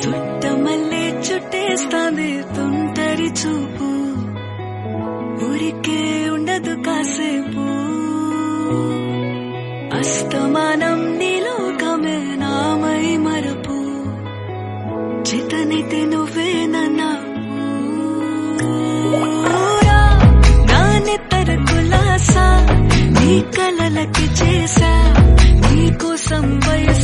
చుట్టమల్లే చుట్టేస్తాంది తుంటరి చూపు, ఊరికే ఉండదు కాసేపు. అస్తమానం నీలోకమే నామై మరపు, చితనైతే నువ్వేనన్నా నానెత్తర కులాసా నీ కలలకి చేసా, నీకోసం వయసు